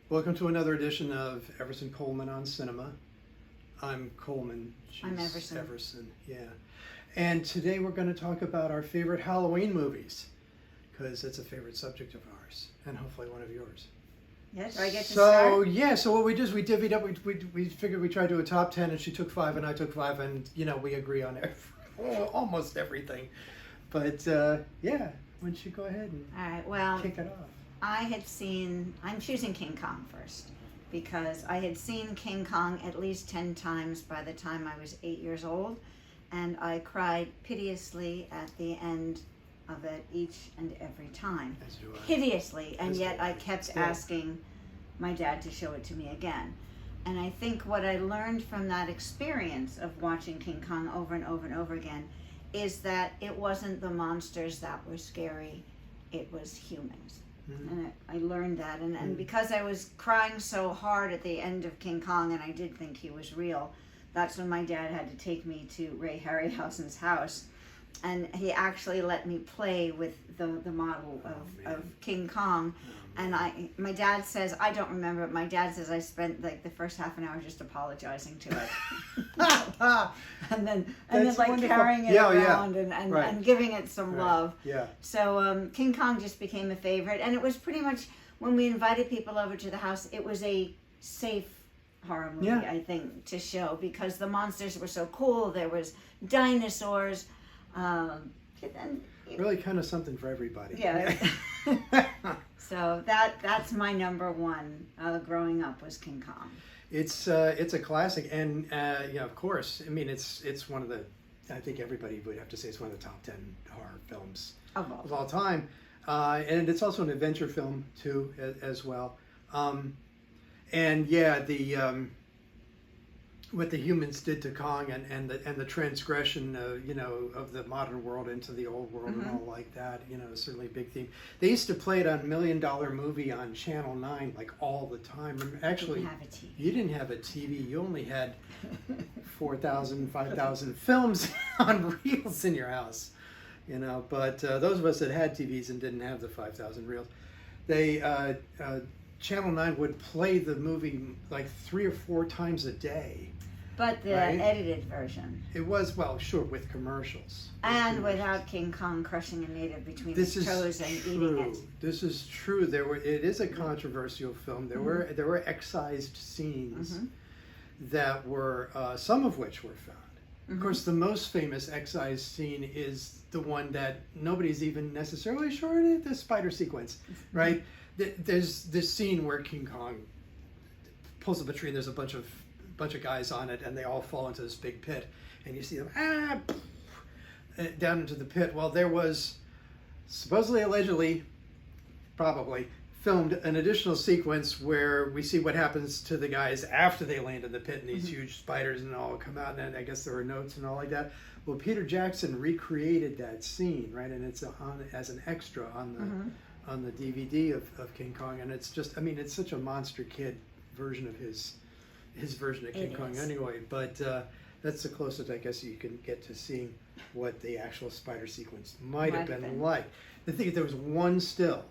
Welcome to another edition of Everson Coleman on Cinema. I'm Coleman. I'm Everson. Everson, yeah. And today we're going to talk about our favorite Halloween movies, because it's a favorite subject of ours, and hopefully one of yours. Yes, I get to start? So what we did is we divvied up, we figured we'd try to do a top 10, and she took 5 and I took 5, and, we agree on almost everything. But, yeah, why don't you go ahead and All right, well, kick it off. I'm choosing King Kong first, because I had seen King Kong at least 10 times by the time I was 8 years old, and I cried piteously at the end of it each and every time. As do I. Hideously, and As yet do I. I kept Still. asking my dad to show it to me again. And I think what I learned from that experience of watching King Kong over and over and over again is that it wasn't the monsters that were scary, it was humans. Mm-hmm. And I learned that, and because I was crying so hard at the end of King Kong, and I did think he was real, that's when my dad had to take me to Ray Harryhausen's house, and he actually let me play with the model of King Kong. And my dad says, I don't remember it, my dad says I spent like the first half an hour just apologizing to it. and then like wonderful. carrying it around and, Right. and giving it some love. Yeah. So King Kong just became a favorite, and it was pretty much, when we invited people over to the house, it was a safe horror movie, I think, to show, because the monsters were so cool. There was dinosaurs, and Really kind of something for everybody. yeah. So that's my number one growing up, was King Kong. It's a classic, and of course, I mean, it's one of the, I think everybody would have to say it's one of the top 10 horror films of all time, and it's also an adventure film too, as well. And yeah, what the humans did to Kong, and the transgression, of the modern world into the old world, and all like that, is certainly a big theme. They used to play it on $1 Million Movie on Channel 9 like all the time. And actually, you didn't have a TV. You only had 4,000, 5,000 films on reels in your house, But those of us that had TVs and didn't have the 5,000 reels, they Channel 9 would play the movie like 3 or 4 times a day. But the edited version. It was, well, sure, with commercials. And without King Kong crushing a native between his toes and eating it. This is true. It is a controversial film. There were excised scenes that were, some of which were found. Of course, the most famous excised scene is the one that nobody's even necessarily sure, the spider sequence, right? There's this scene where King Kong pulls up a tree, and there's a bunch of guys on it, and they all fall into this big pit, and you see them down into the pit. Well, there was supposedly, allegedly, probably filmed an additional sequence where we see what happens to the guys after they land in the pit, and these huge spiders and all come out, and I guess there were notes and all like that. Well, Peter Jackson recreated that scene, right, and it's on as an extra on the DVD of King Kong, and it's just, I mean, it's such a monster kid version of his version of King Kong anyway, but that's the closest I guess you can get to seeing what the actual spider sequence might have been like. The thing is, there was one still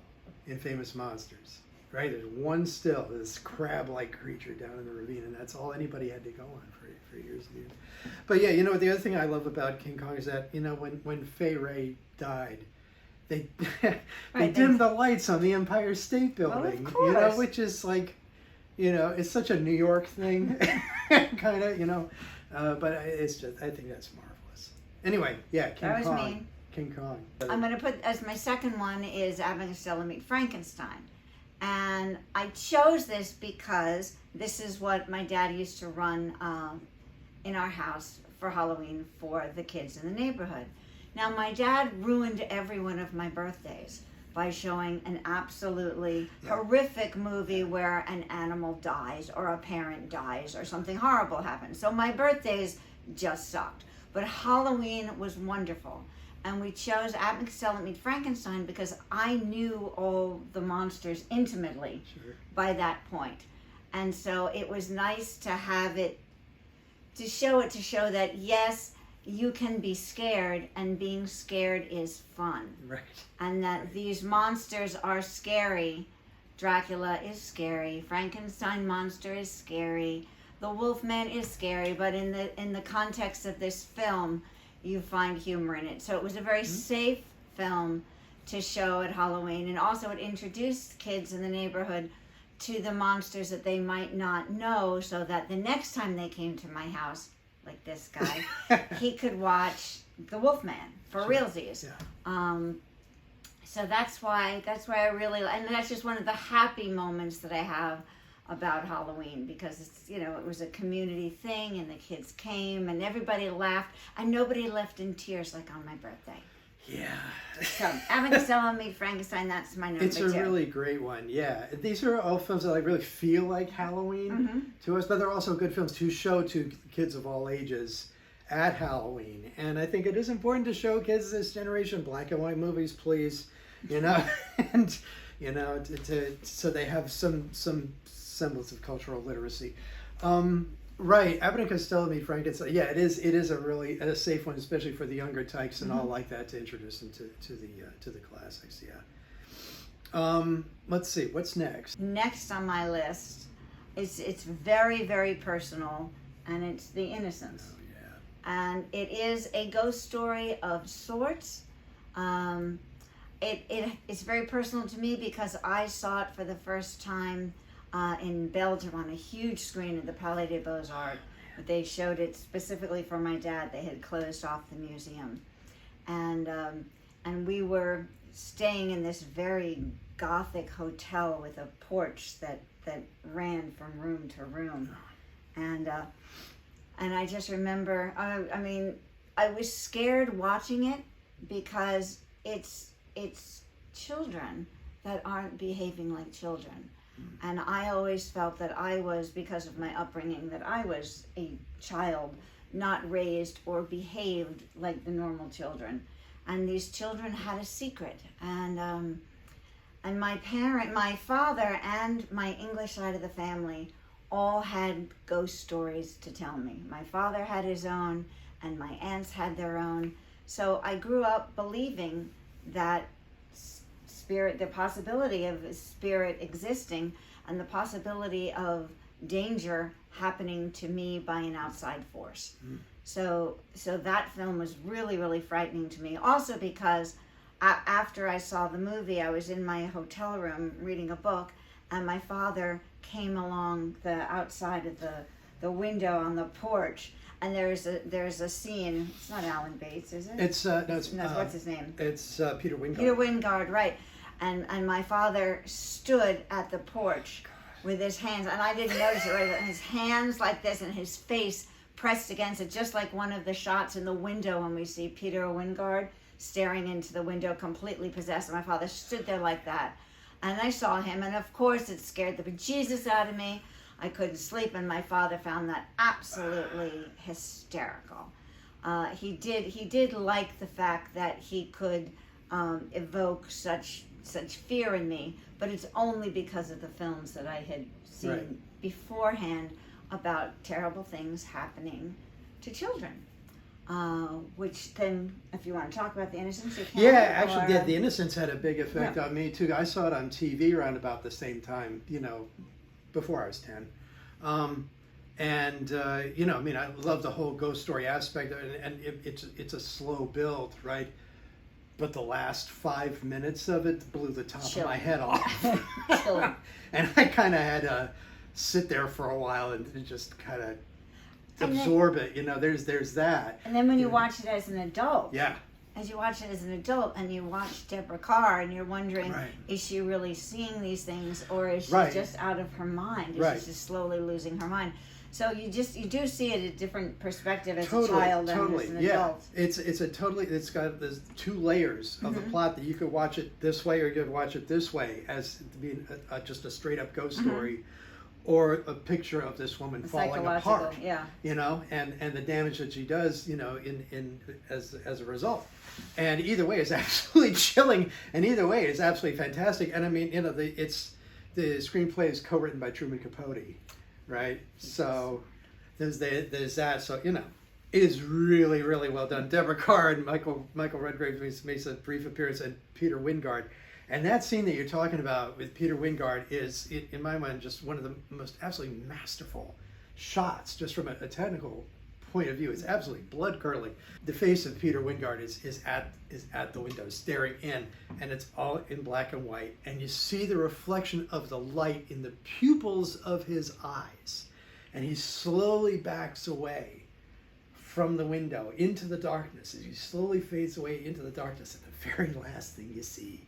in Famous Monsters, right? There's one still, this crab-like creature down in the ravine, and that's all anybody had to go on for years and years. But yeah, the other thing I love about King Kong is that, when Fay Wray died, they dimmed the lights on the Empire State Building, which is like, it's such a New York thing, kind of, but it's just, I think that's marvelous. Anyway, yeah, King Kong. I'm going to put, as my second one, is Abbott and Costello Meet Frankenstein. And I chose this because this is what my dad used to run in our house for Halloween for the kids in the neighborhood. Now, my dad ruined every one of my birthdays by showing an absolutely horrific movie where an animal dies or a parent dies or something horrible happens. So my birthdays just sucked. But Halloween was wonderful. And we chose Abbott and Costello Meet Frankenstein because I knew all the monsters intimately by that point. And so it was nice to have it, to show that, yes, you can be scared, and being scared is fun. Right. And that these monsters are scary, Dracula is scary. Frankenstein monster is scary. The Wolfman is scary, but in the context of this film, you find humor in it. So it was a very safe film to show at Halloween, and also it introduced kids in the neighborhood to the monsters that they might not know, so that the next time they came to my house, like this guy, he could watch the Wolfman for realsies. Yeah. So that's why I really, and that's just one of the happy moments that I have about Halloween, because it's, you know, it was a community thing, and the kids came and everybody laughed, and nobody left in tears like on my birthday. Yeah. So Abbott and Costello Meet Frankenstein, that's my number It's a two. really great one. Yeah, these are all films that like really feel like Halloween to us, but they're also good films to show to kids of all ages at Halloween. And I think it is important to show kids this generation black and white movies, please. You know, and you know, so they have some semblance of cultural literacy. Right, Abbott and Costello Meet Frankenstein. Yeah, it is a really safe one, especially for the younger tykes and all like that, to introduce them to the classics. Yeah. Let's see, what's next? Next on my list, it's very, very personal, and it's The Innocents. Oh yeah. And it is a ghost story of sorts. It's very personal to me because I saw it for the first time in Belgium on a huge screen at the Palais des Beaux-Arts. But they showed it specifically for my dad. They had closed off the museum. And we were staying in this very Gothic hotel with a porch that ran from room to room. And I just remember, I mean, I was scared watching it because it's children that aren't behaving like children. And I always felt that I was, because of my upbringing, that I was a child not raised or behaved like the normal children. And these children had a secret. And my father and my English side of the family all had ghost stories to tell me. My father had his own, and my aunts had their own. So I grew up believing that spirit, the possibility of a spirit existing, and the possibility of danger happening to me by an outside force. So that film was really, really frightening to me. Also because after I saw the movie, I was in my hotel room reading a book, and my father came along the outside of the window on the porch. And there's a scene. It's not Alan Bates, is it? It's no, what's his name? It's Peter Wingard. Peter Wingard, right? And my father stood at the porch with his hands, and I didn't notice it, right? But his hands like this, and his face pressed against it, just like one of the shots in the window when we see Peter Wingard staring into the window, completely possessed. And my father stood there like that, and I saw him, and of course it scared the bejesus out of me. I couldn't sleep, and my father found that absolutely hysterical. He did like the fact that he could evoke such fear in me, but it's only because of the films that I had seen beforehand about terrible things happening to children. Which then, if you want to talk about The Innocents, you can. Yeah, actually, The Innocents had a big effect on me too. I saw it on TV around about the same time, you know, before I was 10. You know, I mean, I love the whole ghost story aspect of it, and it's a slow build, right? But the last 5 minutes of it blew the top of my head off. And I kind of had to sit there for a while and just kind of absorb it. You know, there's that. And then when you watch it as an adult. Yeah. As you watch it as an adult and you watch Deborah Carr and you're wondering, is she really seeing these things, or is she just out of her mind? Is she just slowly losing her mind? So you do see it a different perspective as a child and as an adult. It's got there's two layers of the plot that you could watch it this way or you could watch it this way as being just a straight up ghost story, or a picture of this woman falling apart. You know, and the damage that she does, you know, in as a result. And either way is absolutely chilling, and either way is absolutely fantastic. And I mean, you know, the screenplay is co-written by Truman Capote. Right, so there's that. So you know, It is really, really well done. Deborah Carr and Michael Redgrave makes a brief appearance, and Peter Wingard. And that scene that you're talking about with Peter Wingard is, in my mind, just one of the most absolutely masterful shots, just from a technical point of view. It's absolutely blood-curdling. The face of Peter Wingard is at the window, staring in, and it's all in black and white. And you see the reflection of the light in the pupils of his eyes. And he slowly backs away from the window into the darkness as he slowly fades away into the darkness. And the very last thing you see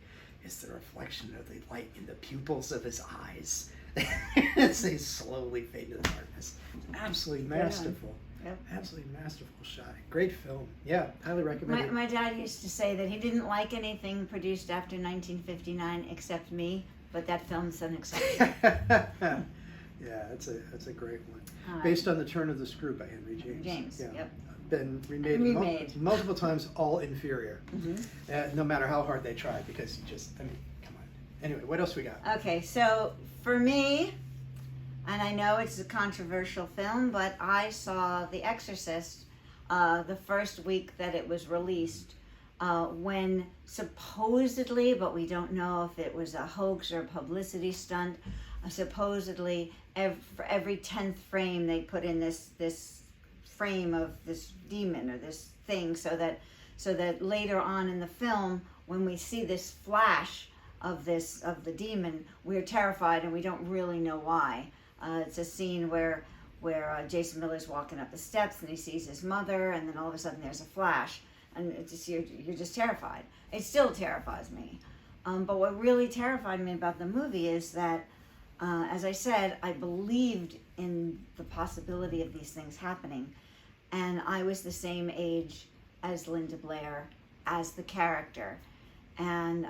is the reflection of the light in the pupils of his eyes as they slowly fade into the darkness. Absolutely masterful. Yep. Absolutely masterful shot. Great film. Yeah, highly recommended. My dad used to say that he didn't like anything produced after 1959 except me, but that film's an exception. Yeah, that's a great one. Based on The Turn of the Screw by Henry James. Yeah. Yep. Been remade. Multiple times, all inferior. No matter how hard they try, because come on. Anyway, what else we got? Okay, so for me, and I know it's a controversial film, but I saw The Exorcist the first week that it was released, when supposedly, but we don't know if it was a hoax or a publicity stunt, supposedly for every 10th frame they put in this frame of this demon or this thing, so that later on in the film, when we see this flash of the demon, we're terrified and we don't really know why. It's a scene where Jason Miller's walking up the steps and he sees his mother, and then all of a sudden there's a flash, and it's just, you're just terrified. It still terrifies me. But what really terrified me about the movie is that, as I said, I believed in the possibility of these things happening, and I was the same age as Linda Blair, as the character, and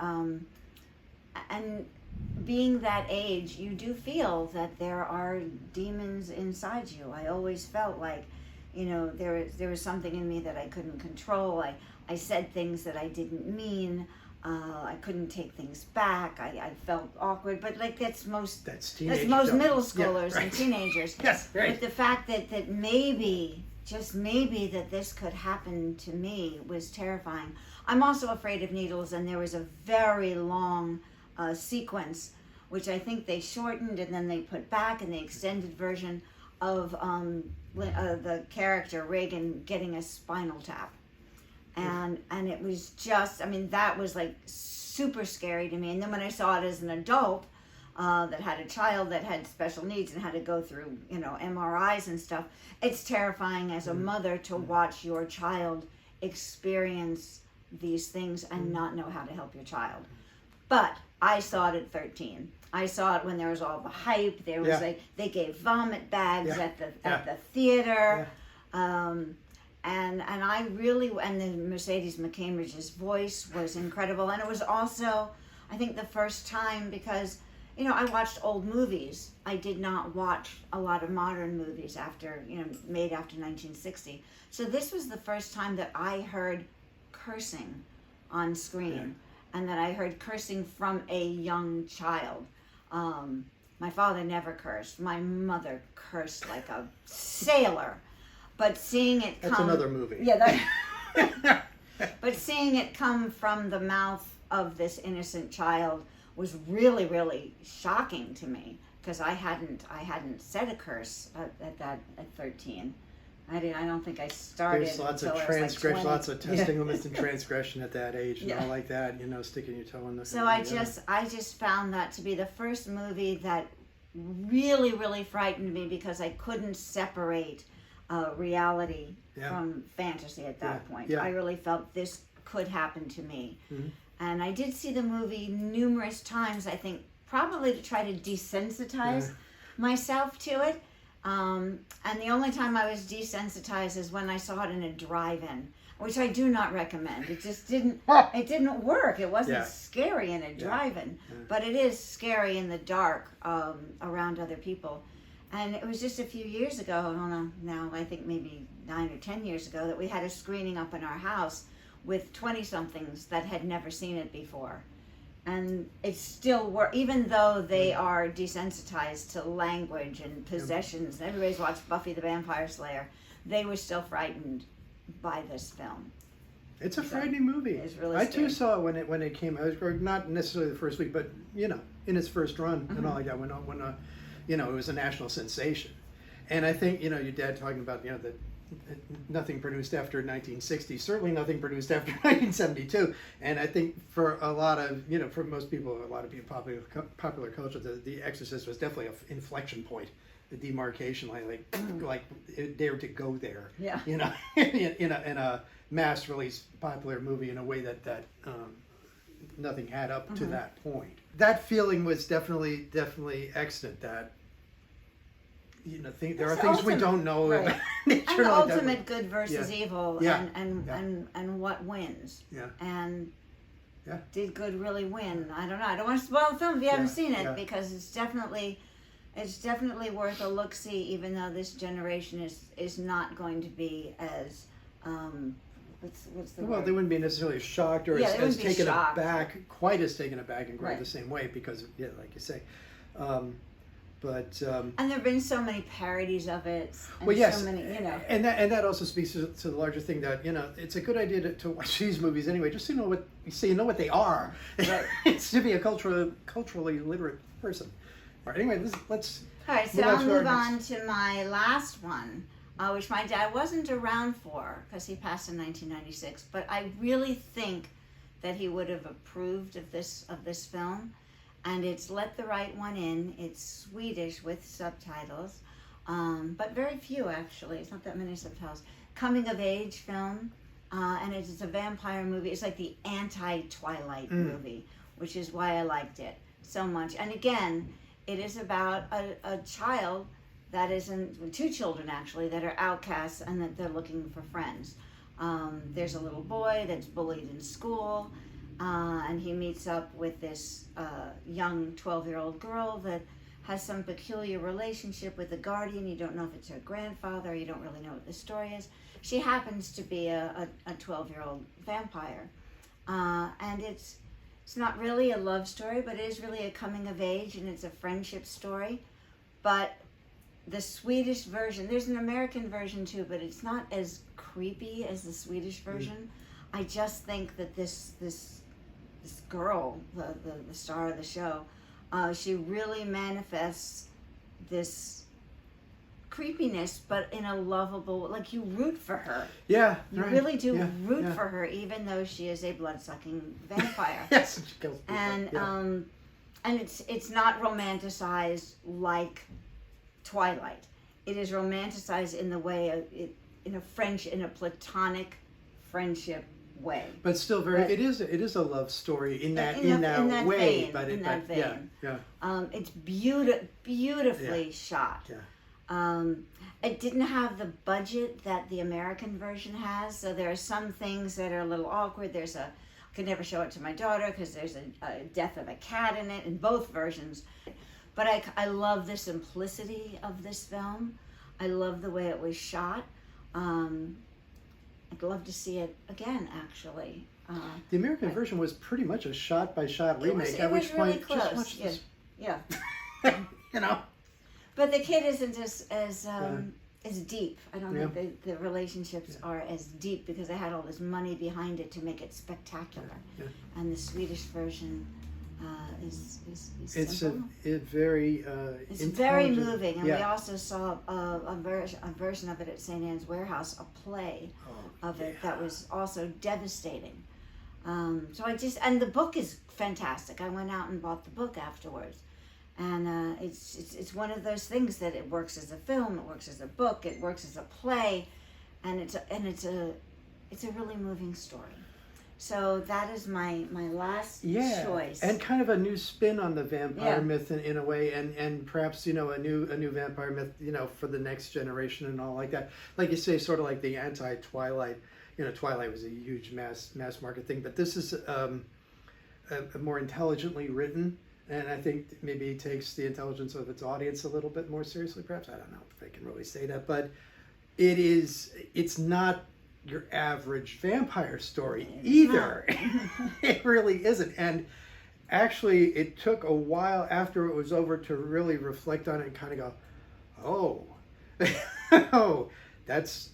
being that age, you do feel that there are demons inside you. I always felt like, there was something in me that I couldn't control. I said things that I didn't mean. I couldn't take things back. I felt awkward, but that's most middle schoolers and teenagers. Yes, right. But the fact that maybe, just maybe, that this could happen to me was terrifying. I'm also afraid of needles, and there was a very long sequence, which I think they shortened and then they put back in the extended version of the character Reagan getting a spinal tap. And it was just, that was super scary to me. And then when I saw it as an adult that had a child that had special needs and had to go through, MRIs and stuff, it's terrifying as a mother to watch your child experience these things and not know how to help your child. But I saw it at 13. I saw it when there was all the hype. There was they gave vomit bags at the theater. And I really, and then Mercedes McCambridge's voice was incredible. And it was also, I think, the first time, because, I watched old movies. I did not watch a lot of modern movies made after 1960. So this was the first time that I heard cursing on screen, and that I heard cursing from a young child. My father never cursed. My mother cursed like a sailor. But seeing it come... That's another movie. Yeah, but seeing it come from the mouth of this innocent child was really, really shocking to me, because I hadn't said a curse at 13. I don't think I started. There's lots of transgression, lots of testing limits and transgression at that age, and all like that. Sticking your toe in the. So I just found that to be the first movie that really, really frightened me, because I couldn't separate reality from fantasy at that point. I really felt this could happen to me. And I did see the movie numerous times, I think, probably to try to desensitize myself to it. And the only time I was desensitized is when I saw it in a drive-in, which I do not recommend. It just didn't work. It wasn't scary in a drive-in, but it is scary in the dark around other people. And it was just a few years ago, I don't know, now I think maybe 9 or 10 years ago, that we had a screening up in our house with 20-somethings that had never seen it before. And it still works, even though they are desensitized to language and possessions. Everybody's watched Buffy the Vampire Slayer. they were still frightened by this film. It's a frightening movie. It's really I scary. too saw it when it came out. Or not necessarily the first week, but in its first run and all like that. When it was a national sensation. And I think your dad talking about that nothing produced after 1960, certainly nothing produced after 1972. And I think for a lot of for most people, a lot of people popular culture, the Exorcist was definitely an inflection point. The demarcation line, like it dared to go there. Yeah. In a mass release popular movie in a way that nothing had up to that point. That feeling was definitely excellent. That there are things we don't know right. about nature. And the like ultimate good versus evil, and what wins. Yeah. And Yeah. did good really win? I don't know. I don't want to spoil the film if you haven't seen it, Yeah. because it's definitely worth a look-see, even though this generation is not going to be as what's the Well, word? they wouldn't be necessarily shocked or Yeah, they as wouldn't be taken shocked. aback, quite as taken aback and Right. the same way, because like you say. And there've been so many parodies of it. And Well, yes, so many, and that also speaks to the larger thing that it's a good idea to watch these movies anyway, just so you know what they are. Right. It's to be a culturally literate person. All right. Anyway, let's. All right, so move on I'll to our move on next- to my last one, which my dad wasn't around for because he passed in 1996. But I really think that he would have approved of this film, and it's Let the Right One In. It's Swedish with subtitles, but very few actually. It's not that many subtitles. Coming of age film, and it's a vampire movie. It's like the anti-Twilight movie, which is why I liked it so much. And again, it is about a child that two children actually, that are outcasts and that they're looking for friends. There's a little boy that's bullied in school, and he meets up with this young 12-year-old girl that has some peculiar relationship with the guardian. You don't know if it's her grandfather, you don't really know what the story is. She happens to be a 12-year-old vampire. And it's not really a love story, but it is really a coming of age, and it's a friendship story. But the Swedish version, there's an American version too, but it's not as creepy as the Swedish version. I just think that this girl, the star of the show, she really manifests this creepiness, but in a lovable, like you root for her. Yeah. You right. really do Yeah, root yeah. for her, even though she is a blood-sucking vampire. Yes. She kills people. And yeah. And it's not romanticized like Twilight. It is romanticized in the way in a platonic friendship way. But still, But- it is a love story in that way. vein, But in that vein. Yeah. It's beautifully Yeah. shot. Yeah. It didn't have the budget that the American version has, so there are some things that are a little awkward. I could never show it to my daughter because there's a death of a cat in it in both versions. But I love the simplicity of this film. I love the way it was shot. I'd love to see it again, actually. The American version was pretty much a shot-by-shot remake. It at was which really point, close. just watch this. Yeah. You know. But the kid isn't as deep. I don't Yeah. think the relationships are as deep because they had all this money behind it to make it spectacular. Yeah. And the Swedish version is It's simple. it's very It's very intelligent. moving, and Yeah. we also saw a version of it at St. Anne's Warehouse, a play of it that was also devastating. So and the book is fantastic. I went out and bought the book afterwards, and it's one of those things that it works as a film, it works as a book, it works as a play, and it's a really moving story. So that is my last choice. And kind of a new spin on the vampire Yeah. myth in a way, and perhaps a new vampire myth for the next generation and all like that. Like you say, sort of like the anti-Twilight. Twilight was a huge mass market thing, but this is a more intelligently written, and I think maybe takes the intelligence of its audience a little bit more seriously. Perhaps I don't know if I can really say that, but it's not your average vampire story either. It really isn't. And actually, it took a while after it was over to really reflect on it and kind of go, oh, that's,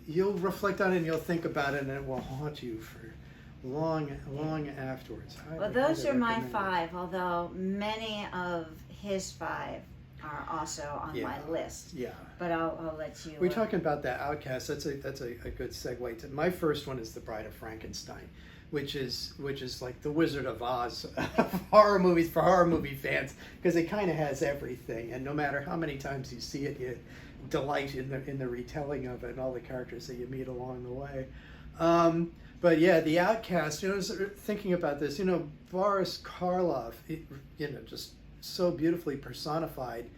you'll reflect on it and you'll think about it, and it will haunt you for long afterwards. Well, those are my 5, although many of his 5 are also on my list. Yeah. But I'll let you. We're talking about the Outcast. That's a good segue to my first one. Is The Bride of Frankenstein, which is like the Wizard of Oz of horror movies for horror movie fans, because it kind of has everything, and no matter how many times you see it, you delight in the retelling of it and all the characters that you meet along the way. But yeah, the Outcast. I was thinking about this. Boris Karloff, just so beautifully personified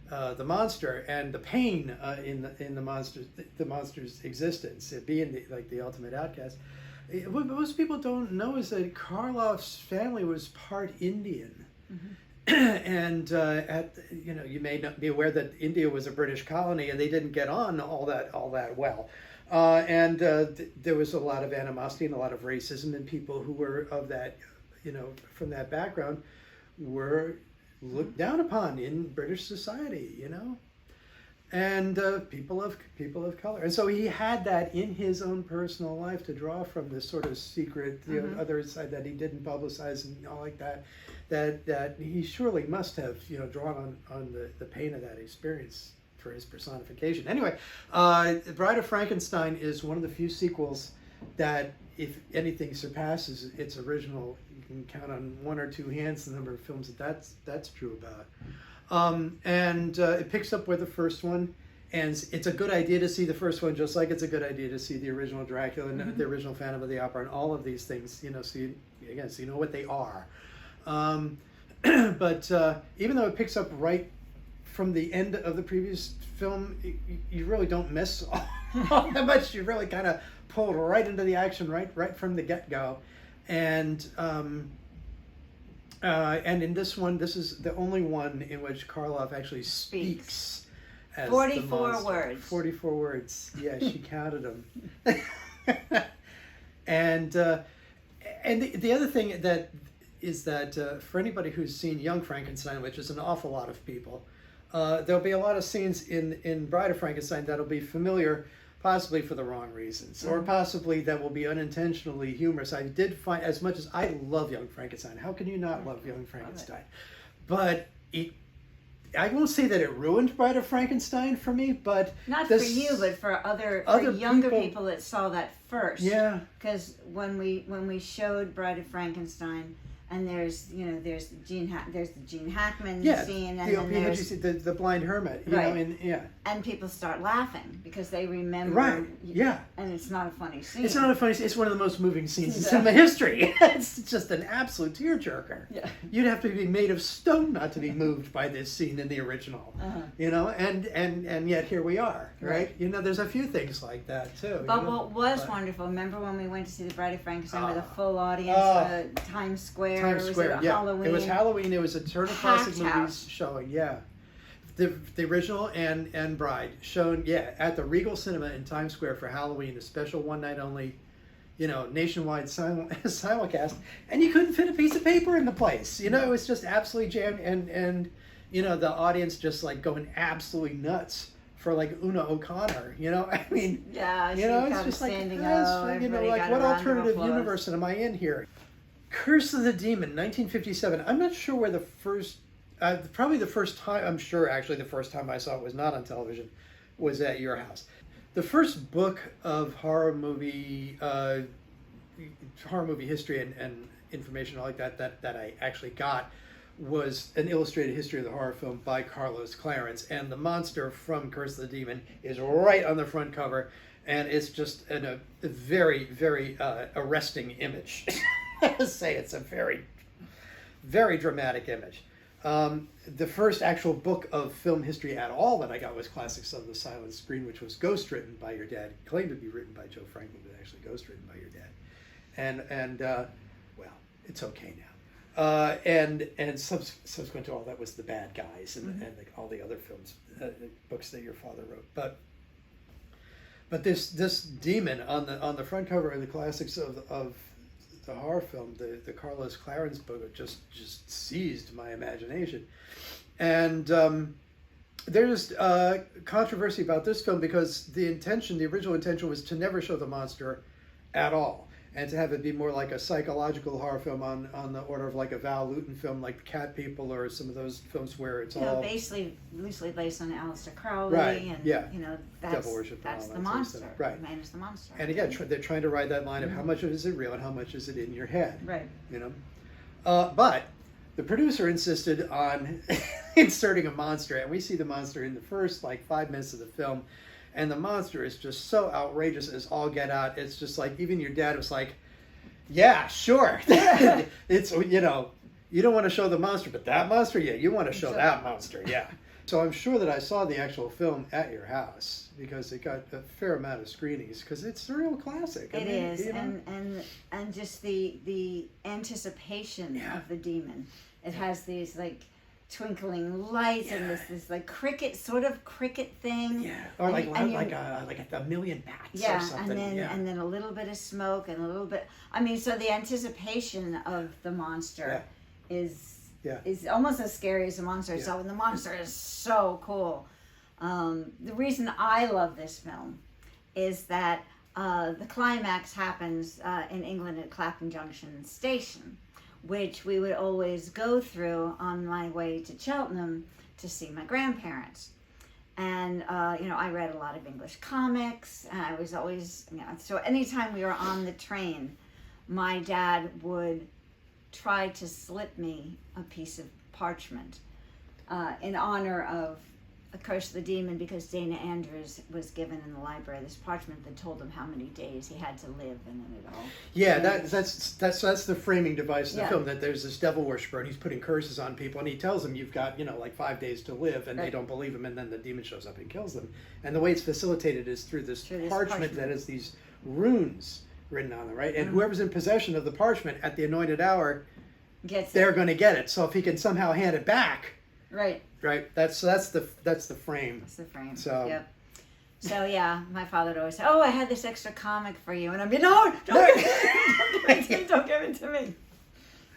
the monster and the pain in the monster's existence, it being the ultimate outcast. What most people don't know is that Karloff's family was part Indian. And you may not be aware that India was a British colony, and they didn't get on all that well. And there was a lot of animosity and a lot of racism, and people who were of that, from that background, were looked down upon in British society, and people of color. And so he had that in his own personal life to draw from, this sort of secret, other side that he didn't publicize and all like that. That he surely must have, drawn on the pain of that experience for his personification. Anyway, The Bride of Frankenstein is one of the few sequels that, if anything surpasses its original, you can count on one or two hands the number of films that's true about. And it picks up where the first one ends. It's a good idea to see the first one, just like it's a good idea to see the original Dracula and the original Phantom of the Opera and all of these things, so you know what they are. But even though it picks up right from the end of the previous film, you really don't miss all that much. You really kind of pulled right into the action right from the get-go. And in this one, this is the only one in which Karloff actually speaks as 44 the words. 44 words. Yeah, she counted them. And the other thing is that for anybody who's seen Young Frankenstein, which is an awful lot of people, there'll be a lot of scenes in Bride of Frankenstein that'll be familiar, possibly for the wrong reasons, or possibly that will be unintentionally humorous. I did find, as much as I love Young Frankenstein, how can you not love Young Frankenstein? But I won't say that it ruined Bride of Frankenstein for me, but not for you, but for other younger people that saw that first. Yeah. Because when we showed Bride of Frankenstein, and there's the Gene Hackman scene, and then there's the blind hermit, and people start laughing because they remember, right? Yeah, and it's not a funny scene. It's not a funny scene. It's one of the most moving scenes in cinema history. It's just an absolute tearjerker. Yeah, you'd have to be made of stone not to be moved by this scene in the original. And yet here we are, right? There's a few things like that too. But what was wonderful, remember when we went to see The Bride of Frankenstein with a full audience, Times Square? Halloween. It was Halloween. It was a Turner Classic Movies showing. Yeah, the original and Bride shown. Yeah, at the Regal Cinema in Times Square for Halloween, a special one night only, nationwide simulcast, and you couldn't fit a piece of paper in the place. It was just absolutely jammed, and the audience just like going absolutely nuts for like Una O'Connor, I mean, yeah, it's just like, what alternative universe am I in here? Curse of the Demon, 1957. I'm not sure where the first, probably the first time, I'm sure actually the first time I saw it was not on television, was at your house. The first book of horror movie history and information like that I actually got was an illustrated history of the horror film by Carlos Clarence, and the monster from Curse of the Demon is right on the front cover, and it's just a very, very arresting image. Say it's a very, very dramatic image. The first actual book of film history at all that I got was Classics of the Silent Screen, which was ghostwritten by your dad. Claimed to be written by Joe Franklin, but actually ghostwritten by your dad. And well, it's okay now. And subsequent to all that was The Bad Guys and all the other films, books that your father wrote. But this demon on the front cover of the Classics of the horror film, the Carlos Clarence book, just seized my imagination, and There's controversy about this film because the original intention was to never show the monster at all, and to have it be more like a psychological horror film on the order of like a Val Lewton film, like Cat People, or some of those films where it's all basically loosely based on Aleister Crowley, right, and that's Devil Worship, that's and the all that monster. sort of stuff. Right, man is the monster. And again, they're trying to ride that line of how much of it is it real and how much is it in your head. Right. But the producer insisted on inserting a monster, and we see the monster in the first 5 minutes of the film, and the monster is just so outrageous as all get out. It's just like, even your dad was like, yeah, sure. It's, you don't want to show the monster, but that monster, yeah, you want to show that monster, yeah. So I'm sure that I saw the actual film at your house because it got a fair amount of screenings because it's a real classic. It is, and just the anticipation of the demon. It has these twinkling lights and this cricket thing. Yeah, or like a million bats or something. And then a little bit of smoke and a little bit. I mean, so the anticipation of the monster is almost as scary as the monster itself, and the monster is so cool. The reason I love this film is that the climax happens in England at Clapham Junction Station, which we would always go through on my way to Cheltenham to see my grandparents. And, I read a lot of English comics, and I was always, so anytime we were on the train, my dad would try to slip me a piece of parchment in honor of Curse of the Demon, because Dana Andrews was given in the library this parchment that told him how many days he had to live, and then it all. Yeah, that's the framing device in the film, that there's this devil worshiper and he's putting curses on people, and he tells them you've got 5 days to live, and they don't believe him, and then the demon shows up and kills them. And the way it's facilitated is through this parchment that has these runes written on it, right? And whoever's in possession of the parchment at the anointed hour, they're going to get it. So if he can somehow hand it back, right. That's the frame. That's the frame. So. Yep. So my father would always say, "Oh, I had this extra comic for you," and I'd be, "No, don't give it to me."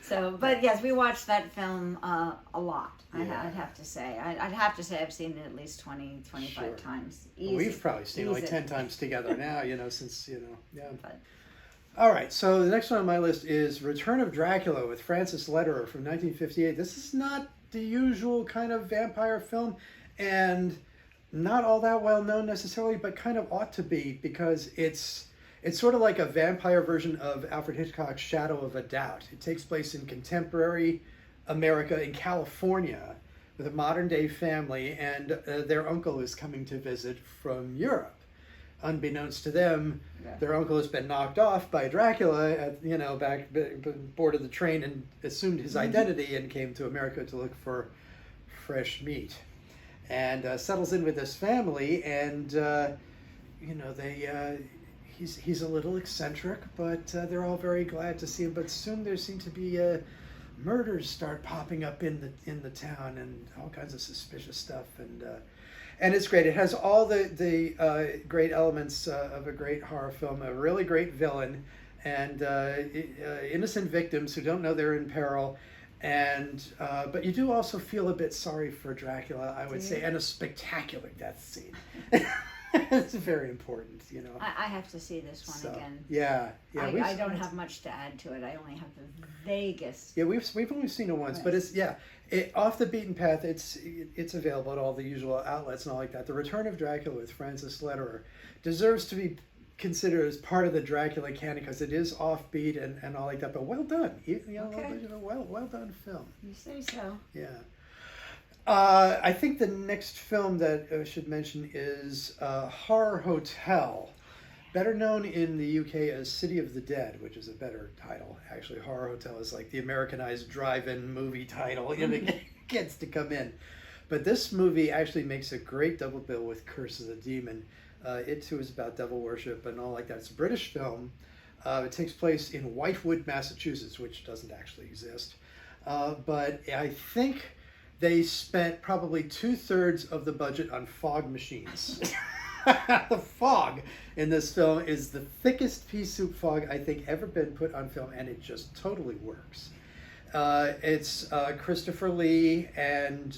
So, but yes, we watched that film a lot. I'd have to say. I'd have to say I've seen it at least 20, 25 times. Easy. Well, we've probably seen it 10 times together now, since, But, all right, so the next one on my list is Return of Dracula with Francis Lederer from 1958. This is not the usual kind of vampire film, and not all that well known necessarily, but kind of ought to be, because it's sort of like a vampire version of Alfred Hitchcock's Shadow of a Doubt. It takes place in contemporary America, in California, with a modern day family, and their uncle is coming to visit from Europe. Unbeknownst to them, their uncle has been knocked off by Dracula at, back boarded the train and assumed his identity and came to America to look for fresh meat, and settles in with this family, and he's a little eccentric, but they're all very glad to see him. But soon there seem to be murders start popping up in the town, and all kinds of suspicious stuff, and it's great. It has all the great elements of a great horror film, a really great villain, and innocent victims who don't know they're in peril, and but you do also feel a bit sorry for Dracula, I would say, and a spectacular death scene. It's very important, I have to see this one again. Yeah. I don't have much to add to it. I only have the vaguest. Yeah, we've only seen it once, but it's off the beaten path. It's available at all the usual outlets and all like that. The Return of Dracula with Francis Lederer deserves to be considered as part of the Dracula canon, because it is offbeat and all like that. But well done, well done film. You say so. Yeah. I think the next film that I should mention is Horror Hotel, better known in the UK as City of the Dead, which is a better title. Actually, Horror Hotel is like the Americanized drive-in movie title. It gets to come in. But this movie actually makes a great double bill with Curse of the Demon. It too is about devil worship and all like that. It's a British film. It takes place in Whitewood, Massachusetts, which doesn't actually exist. But I think they spent probably 2/3 of the budget on fog machines. The fog in this film is the thickest pea soup fog I think ever been put on film, and it just totally works. It's Christopher Lee and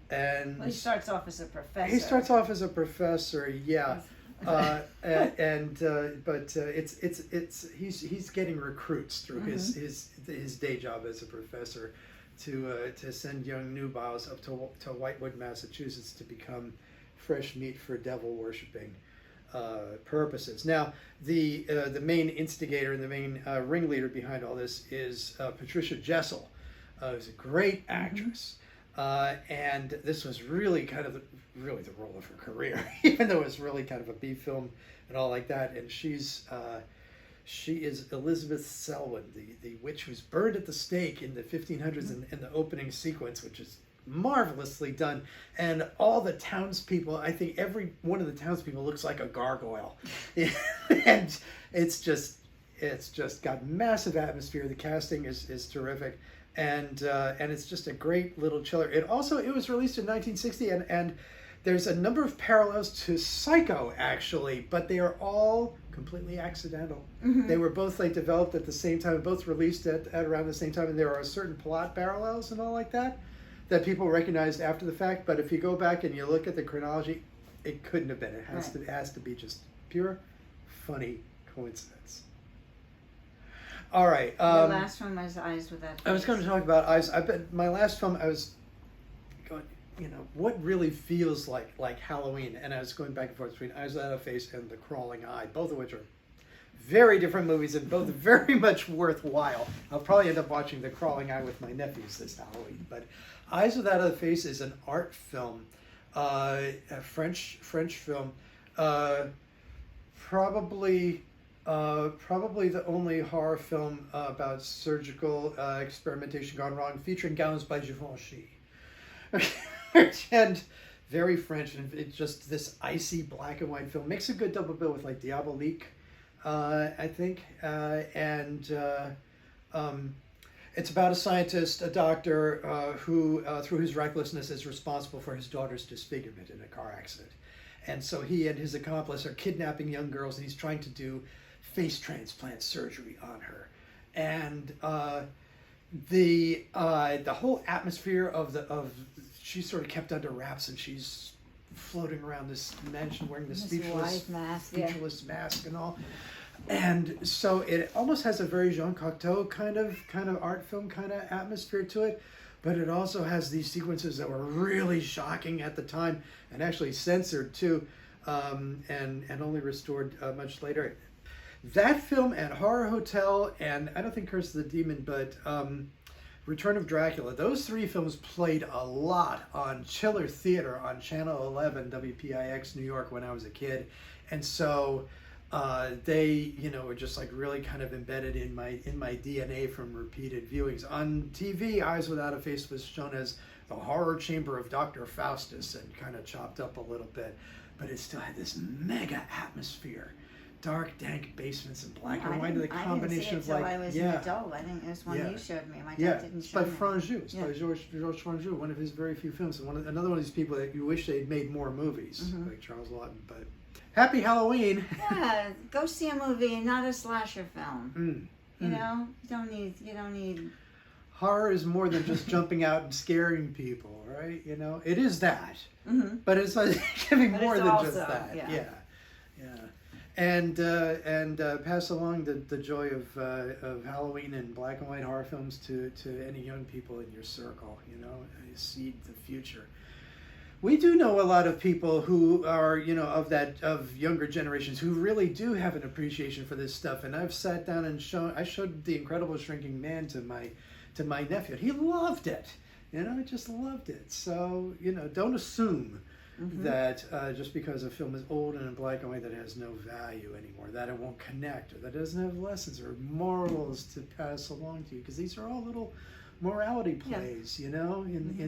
and Well, he starts off as a professor. he starts off as a professor, yeah. But he's getting recruits through his day job as a professor to send young nubiles up to Whitewood, Massachusetts, to become fresh meat for devil worshipping purposes. Now, the main instigator and the main ringleader behind all this is Patricia Jessel, who's a great actress. And this was really kind of the role of her career, even though it was really kind of a B film and all like that. And she is Elizabeth Selwyn, the witch who's burned at the stake in the 1500s in the opening sequence, which is marvelously done. And all the townspeople, I think every one of the townspeople looks like a gargoyle. And it's just got massive atmosphere. The casting is terrific. And it's just a great little chiller. It was released in 1960, and there's a number of parallels to Psycho, actually, but they are all completely accidental. They were both developed at the same time, both released at around the same time, and there are certain plot parallels and all like that people recognized after the fact. But if you go back and you look at the chronology, it couldn't have been. It has to be just pure funny coincidence. All right. The last one was Eyes Without Face. I was going to talk about Eyes. My last film, I was going, what really feels like Halloween, and I was going back and forth between Eyes Without a Face and The Crawling Eye, both of which are very different movies and both very much worthwhile. I'll probably end up watching The Crawling Eye with my nephews this Halloween. But Eyes Without a Face is an art film, a French film, probably the only horror film about surgical experimentation gone wrong, featuring gowns by Givenchy. And very French, and it's just this icy black and white film. Makes a good double bill with Diabolique, I think. It's about a scientist, a doctor, who, through his recklessness, is responsible for his daughter's disfigurement in a car accident. And so he and his accomplice are kidnapping young girls, and he's trying to do face transplant surgery on her. And the whole atmosphere of she's sort of kept under wraps, and she's floating around this mansion wearing this speechless mask and all. And so it almost has a very Jean Cocteau kind of art film kind of atmosphere to it, but it also has these sequences that were really shocking at the time and actually censored too, and only restored much later. That film and Horror Hotel and I don't think Curse of the Demon, but Return of Dracula, those three films played a lot on Chiller Theater on Channel 11 WPIX New York when I was a kid. And so they were just really kind of embedded in my DNA from repeated viewings. On TV, Eyes Without a Face was shown as the horror chamber of Dr. Faustus and kind of chopped up a little bit, but it still had this mega atmosphere. Dark, dank basements and black and white, the combination of I was an adult. I think it was one you showed me. My dad didn't show me. It's by Franju. It's by Georges Franju, one of his very few films, and another one of these people that you wish they'd made more movies, like Charles Lawton. But happy Halloween! Yeah, go see a movie, not a slasher film. You don't need. Horror is more than just jumping out and scaring people, right? It is that, but it's giving more than just that. Yeah. And pass along the joy of Halloween and black and white horror films to any young people in your circle. Seed the future. We do know a lot of people who are of younger generations who really do have an appreciation for this stuff. And I've sat down and showed The Incredible Shrinking Man to my nephew. He loved it. Just loved it. So don't assume that just because a film is old and in black and white that it has no value anymore, that it won't connect, or that it doesn't have lessons or morals to pass along to you, because these are all little morality plays, in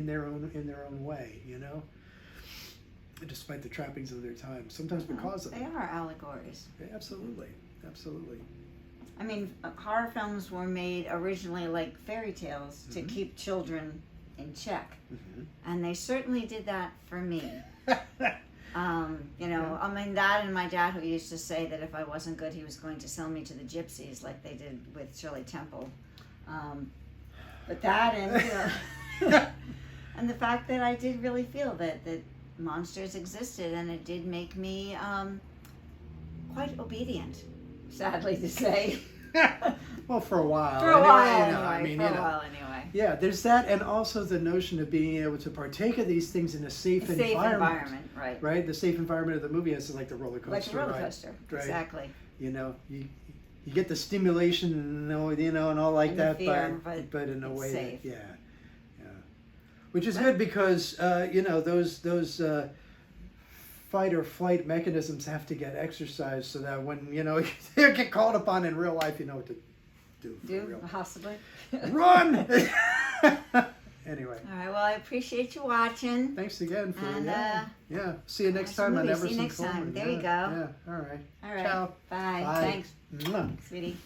their own way, despite the trappings of their time, sometimes because of they are allegories. Yeah, absolutely. I mean, horror films were made originally like fairy tales to keep children in check, and they certainly did that for me. I mean, that and my dad, who used to say that if I wasn't good, he was going to sell me to the gypsies, like they did with Shirley Temple. But that and And the fact that I did really feel that monsters existed, and it did make me quite obedient, sadly to say. Well, for a while. For a while, you know, I anyway. mean, For you a know. while, anyway. Yeah, there's that, and also the notion of being able to partake of these things in a safe environment. Right. Right? The safe environment of the movie is like the roller coaster. Like a roller ride, coaster, right? exactly. You know, you get the stimulation, you know, and all like And the that, fear, but in a it's way safe. that, yeah. Which is good because, you know, those fight or flight mechanisms have to get exercised so that when, you know, you get called upon in real life, you know what to do for real. Possibly. Run! Anyway. All right, well, I appreciate you watching. Thanks again for, And, yeah. See you next time on movie. Everson See you next Coleman. time. There you go. Yeah, all right. All right. Ciao. Bye. Bye. Thanks, Mwah. sweetie.